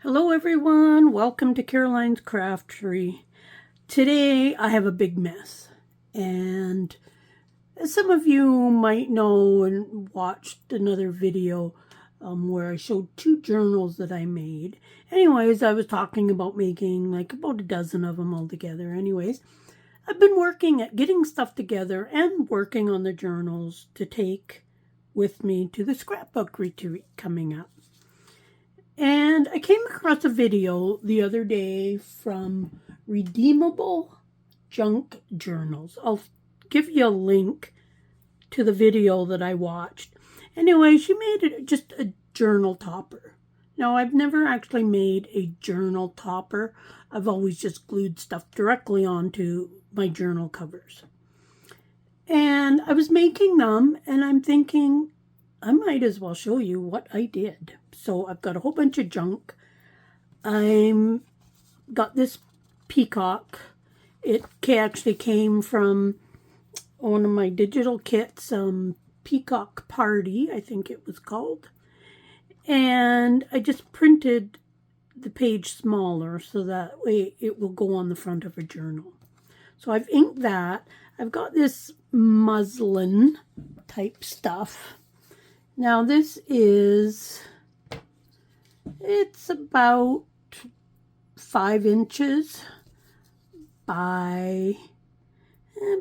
Hello everyone, welcome to Caroline's Craft Tree. Today I have a big mess, and as some of you might know and watched another video where I showed 2 journals that I made. Anyways, I was talking about making like about a dozen of them all together. Anyways, I've been working at getting stuff together and working on the journals to take with me to the scrapbook retreat coming up. And I came across a video the other day from Redeemable Junk Journals. I'll give you a link to the video that I watched. Anyway, she made it just a journal topper. Now, I've never actually made a journal topper. I've always just glued stuff directly onto my journal covers. And I was making them, and I'm thinking, I might as well show you what I did. So I've got a whole bunch of junk. I'm got this peacock. It actually came from one of my digital kits, Peacock Party, I think it was called. And I just printed the page smaller so that way it will go on the front of a journal. So I've inked that. I've got this muslin type stuff. Now this is, it's about 5 inches by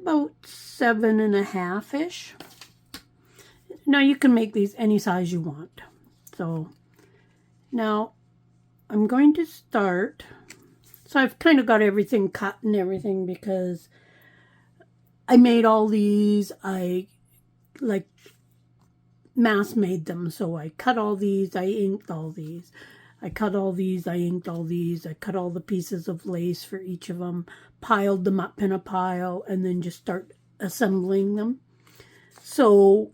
about 7.5-ish. Now you can make these any size you want. So now I'm going to start. So I've kind of got everything cut and everything because I made all these. I like mass made them, so I cut all these, I inked all these, I cut all these, I inked all these, I cut all the pieces of lace for each of them, piled them up in a pile, and then just start assembling them. So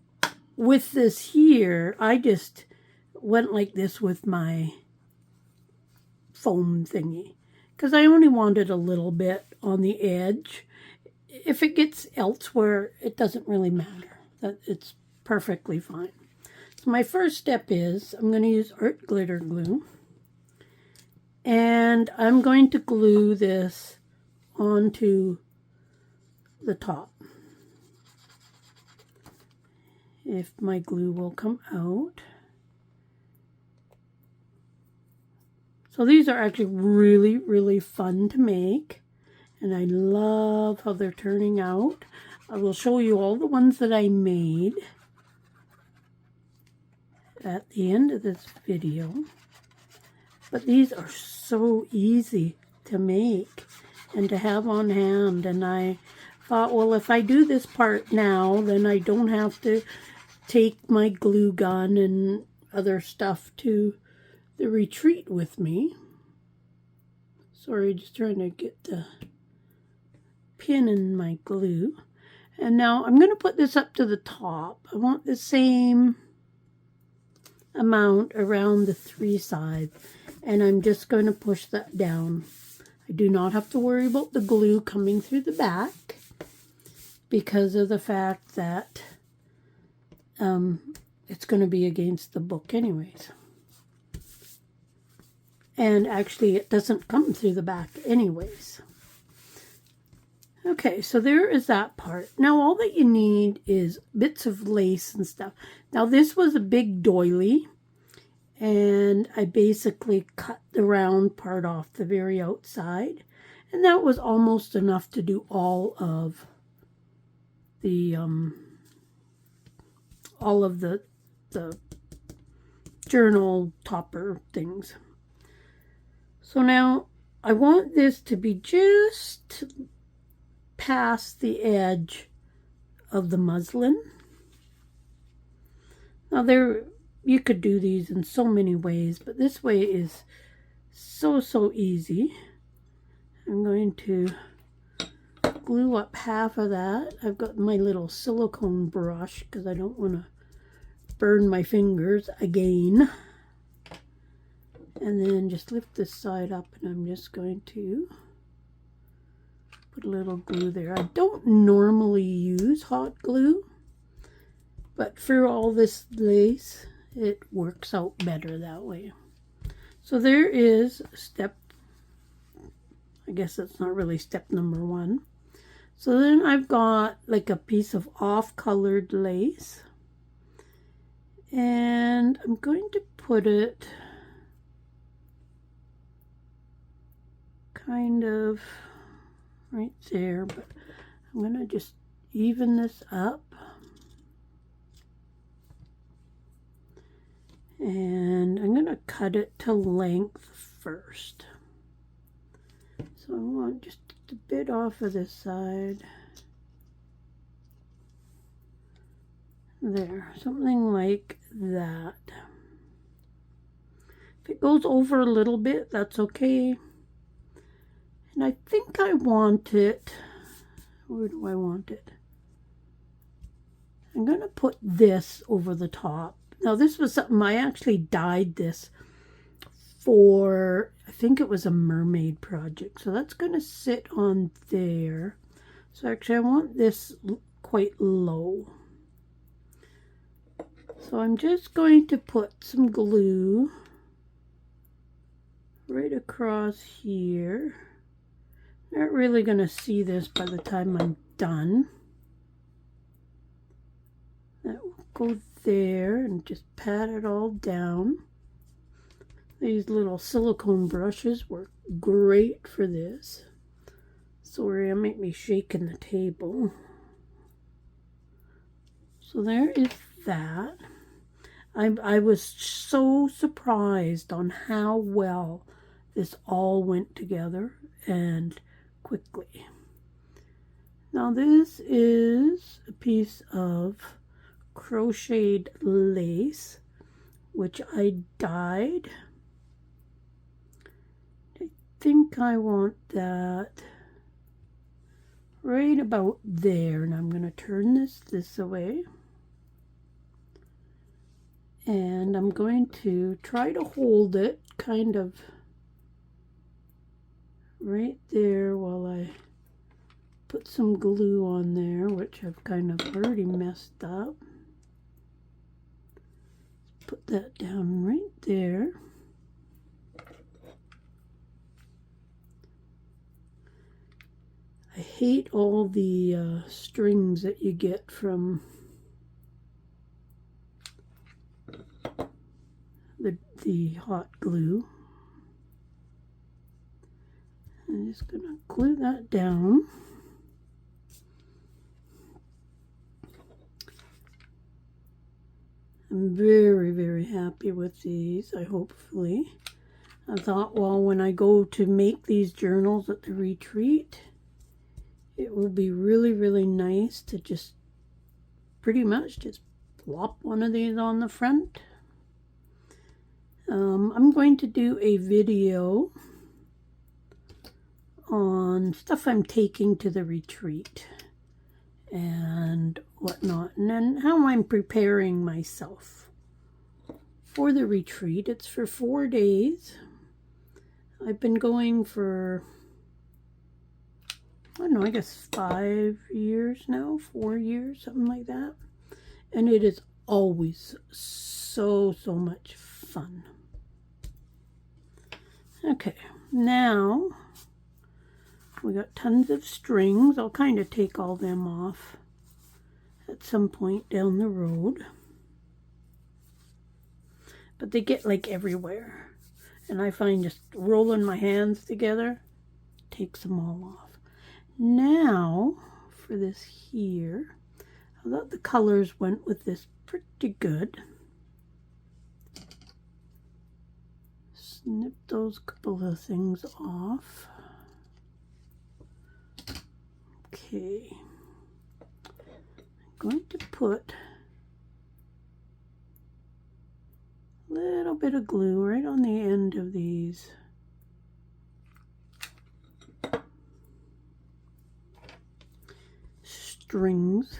with this here, I just went like this with my foam thingy, because I only wanted a little bit on the edge. If it gets elsewhere, it doesn't really matter. It's perfectly fine. So my first step is I'm going to use art glitter glue, and I'm going to glue this onto the top. If my glue will come out. So these are actually really, really fun to make, and I love how they're turning out. I will show you all the ones that I made at the end of this video. But these are so easy to make and to have on hand. And I thought, well, if I do this part now, then I don't have to take my glue gun and other stuff to the retreat with me. Sorry, just trying to get the pin in my glue. And now I'm going to put this up to the top. I want the same amount around the 3 sides, and I'm just going to push that down. I do not have to worry about the glue coming through the back because of the fact that it's going to be against the book anyways. And actually it doesn't come through the back anyways. Okay, so there is that part. Now all that you need is bits of lace and stuff. Now this was a big doily, and I basically cut the round part off the very outside, and that was almost enough to do all of the journal topper things. So now I want this to be just past the edge of the muslin. Now you could do these in so many ways, but this way is so easy. I'm going to glue up half of that. I've got my little silicone brush because I don't want to burn my fingers again. And then just lift this side up, and I'm just going to put a little glue there. I don't normally use hot glue, but for all this lace, it works out better that way. So there is step, I guess that's not really step number 1. So then I've got like a piece of off-colored lace, and I'm going to put it kind of right there, but I'm going to just even this up. And I'm going to cut it to length first. So I want just a bit off of this side. There, something like that. If it goes over a little bit, that's okay. And I think I want it, where do I want it? I'm going to put this over the top. Now this was something, I actually dyed this for, I think it was a mermaid project. So that's going to sit on there. So actually I want this quite low. So I'm just going to put some glue right across here. Not really going to see this by the time I'm done. That will go there, and just pat it all down. These little silicone brushes work great for this. Sorry, I might be shaking the table. So there is that. I was so surprised on how well this all went together and quickly. Now this is a piece of crocheted lace, which I dyed. I think I want that right about there, and I'm going to turn this away. And I'm going to try to hold it kind of right there while I put some glue on there, which I've kind of already messed up. Put that down right there. I hate all the strings that you get from the hot glue. I'm just going to glue that down. I'm very, very happy with these, hopefully. I thought, well, when I go to make these journals at the retreat, it will be really, really nice to just pretty much just plop one of these on the front. I'm going to do a video on stuff I'm taking to the retreat and whatnot, and then how I'm preparing myself for the retreat. It's for 4 days. I've been going for, I don't know, I guess 5 years now, 4 years, something like that. And it is always so much fun. Okay, now we got tons of strings. I'll kind of take all them off at some point down the road. But they get like everywhere. And I find just rolling my hands together takes them all off. Now, for this here, I thought the colors went with this pretty good. Snip those couple of things off. Okay. I'm going to put a little bit of glue right on the end of these. Strings.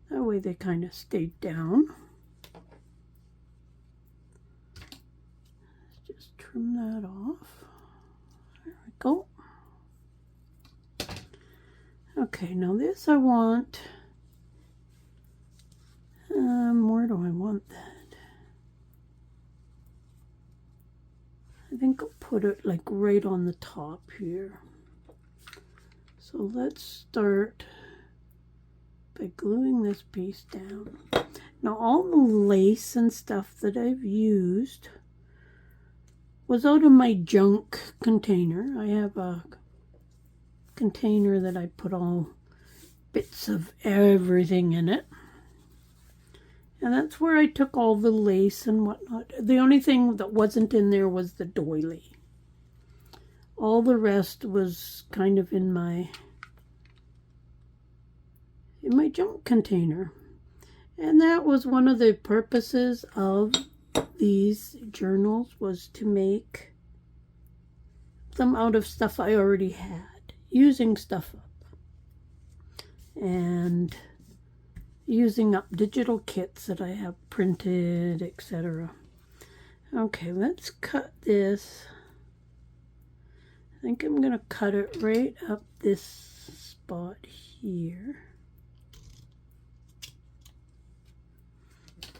That way they kind of stay down. Let's just trim that off. There we go. Okay, now this I want, where do I want that? I think I'll put it like right on the top here. So let's start by gluing this piece down. Now all the lace and stuff that I've used was out of my junk container. I have a container that I put all bits of everything in it. And that's where I took all the lace and whatnot. The only thing that wasn't in there was the doily. All the rest was kind of in my junk container. And that was one of the purposes of these journals, was to make them out of stuff I already had, using stuff up and using up digital kits that I have printed, etc. Okay, let's cut this. I think I'm gonna cut it right up this spot here.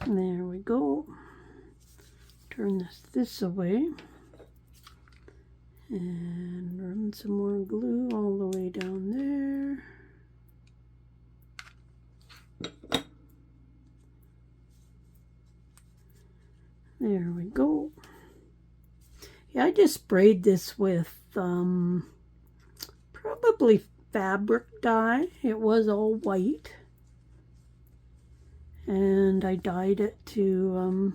There we go. Turn this away and run some more glue all the way down there. There we go. Yeah, I just sprayed this with probably fabric dye. It was all white. And I dyed it to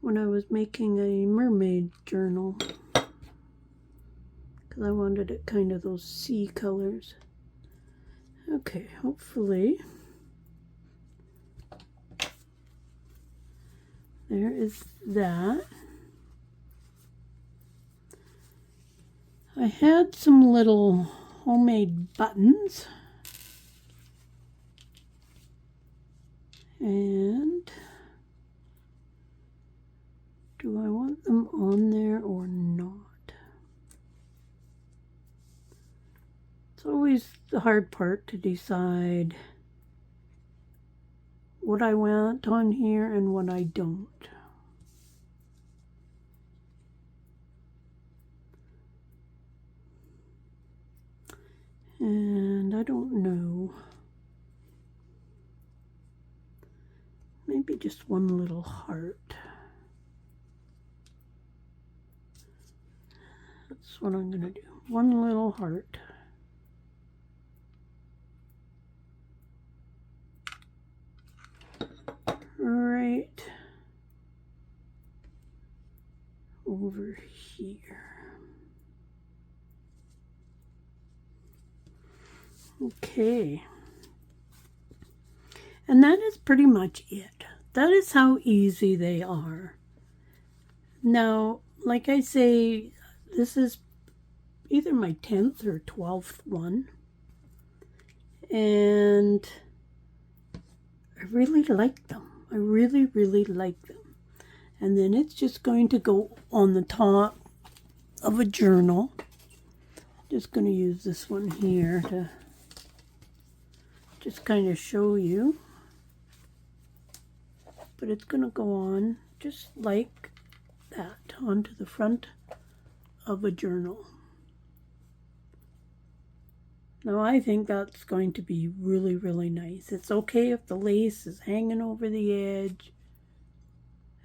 when I was making a mermaid journal, because I wanted it kind of those sea colors. Okay, hopefully there is that. I had some little homemade buttons, and do I want them on there or not? It's always the hard part to decide what I want on here and what I don't. And I don't know. Maybe just one little heart. That's what I'm gonna do. One little heart. Right over here. Okay, and that is pretty much it. That is how easy they are. Now, like I say, this is either my 10th or 12th one, and I really like them. I really, really like them. And then it's just going to go on the top of a journal. Just going to use this one here to just kind of show you, but it's going to go on just like that onto the front of a journal. Now I think that's going to be really, really nice. It's okay if the lace is hanging over the edge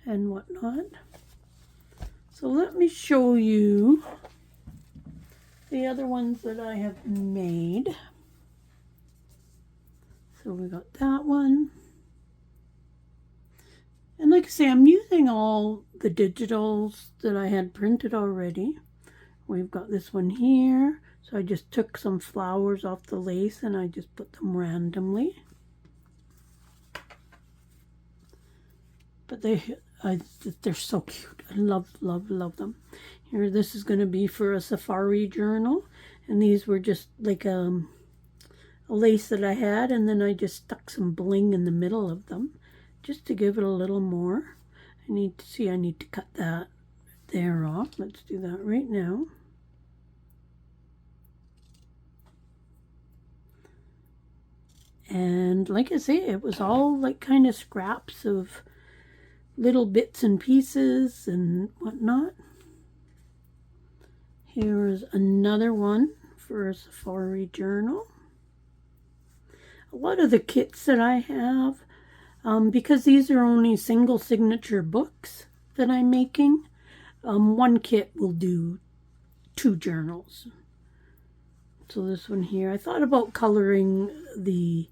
and whatnot. So let me show you the other ones that I have made. So we got that one. And like I say, I'm using all the digitals that I had printed already. We've got this one here. So I just took some flowers off the lace and I just put them randomly. But they're so cute. I love, love, love them. Here, this is going to be for a safari journal. And these were just like a lace that I had, and then I just stuck some bling in the middle of them just to give it a little more. I need to cut that there off. Let's do that right now. And like I say, it was all like kind of scraps of little bits and pieces and whatnot. Here is another one for a safari journal. A lot of the kits that I have, because these are only single signature books that I'm making, one kit will do 2 journals. So this one here, I thought about coloring the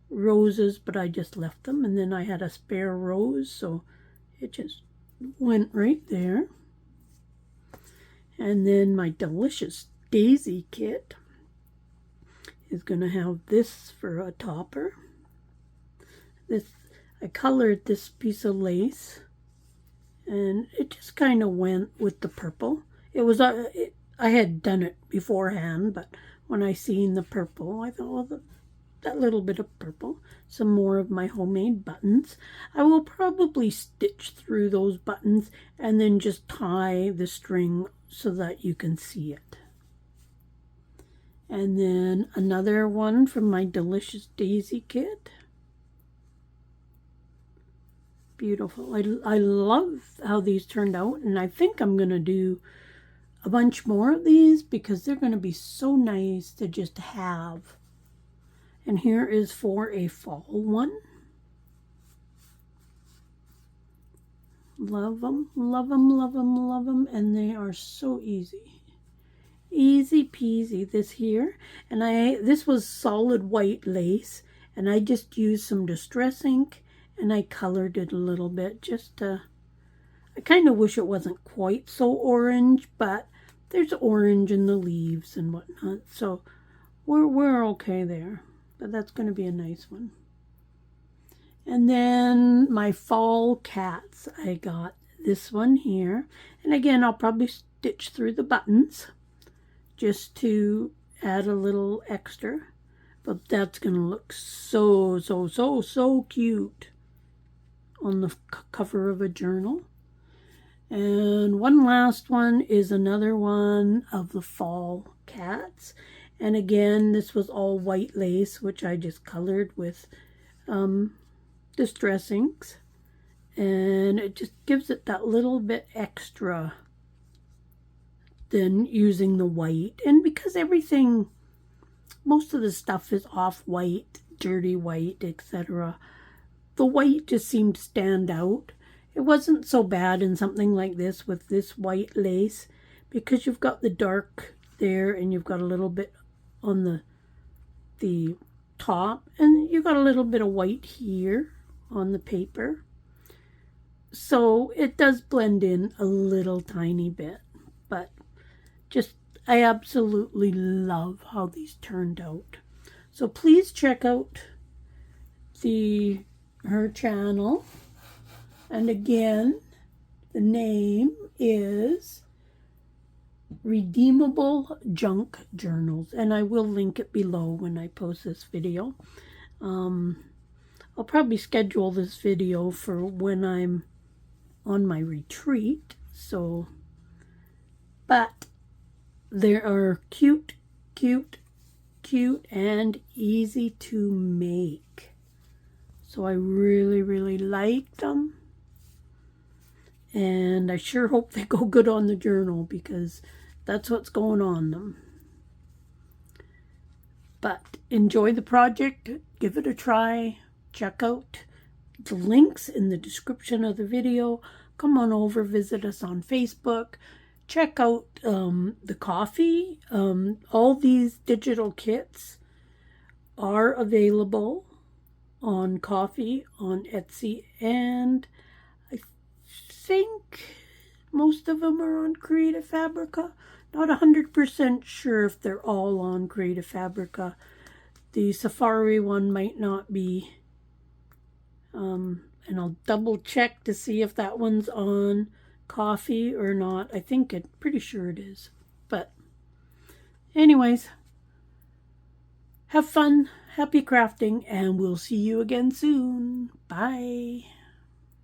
roses, but I just left them, and then I had a spare rose, so it just went right there. And then my delicious daisy kit is going to have this for a topper. I colored this piece of lace, and it just kind of went with the purple. It was I had done it beforehand, but when I seen the purple, I thought, well, that little bit of purple, some more of my homemade buttons. I will probably stitch through those buttons and then just tie the string so that you can see it. And then another one from my delicious daisy kit. Beautiful. I love how these turned out, and I think I'm going to do a bunch more of these because they're going to be so nice to just have. And here is for a fall one. Love them, love them, love them, love them, and they are so easy. Easy peasy, this here. And this was solid white lace, and I just used some distress ink, and I colored it a little bit just to, I kind of wish it wasn't quite so orange, but there's orange in the leaves and whatnot, so we're okay there. But that's going to be a nice one. And then my fall cats, I got this one here. And again, I'll probably stitch through the buttons just to add a little extra. But that's going to look so cute on the cover of a journal. And one last one is another one of the fall cats. And again, this was all white lace, which I just colored with distress inks. And it just gives it that little bit extra than using the white. And because everything, most of the stuff is off-white, dirty white, etc., the white just seemed to stand out. It wasn't so bad in something like this with this white lace, because you've got the dark there and you've got a little bit on the top, and you got a little bit of white here on the paper, so it does blend in a little tiny bit. But just, I absolutely love how these turned out. So please check out her channel, and again, the name is Redeemable Junk Journals, and I will link it below when I post this video. I'll probably schedule this video for when I'm on my retreat, so, but they are cute and easy to make, so I really liked them, and I sure hope they go good on the journal, because that's what's going on them. But enjoy the project, give it a try, check out the links in the description of the video. Come on over, visit us on Facebook, check out the coffee. All these digital kits are available on Coffee on Etsy, and I think most of them are on Creative Fabrica. Not 100% sure if they're all on Creative Fabrica. The Safari one might not be. And I'll double check to see if that one's on Coffee or not. I think pretty sure it is. But anyways, have fun, happy crafting, and we'll see you again soon. Bye.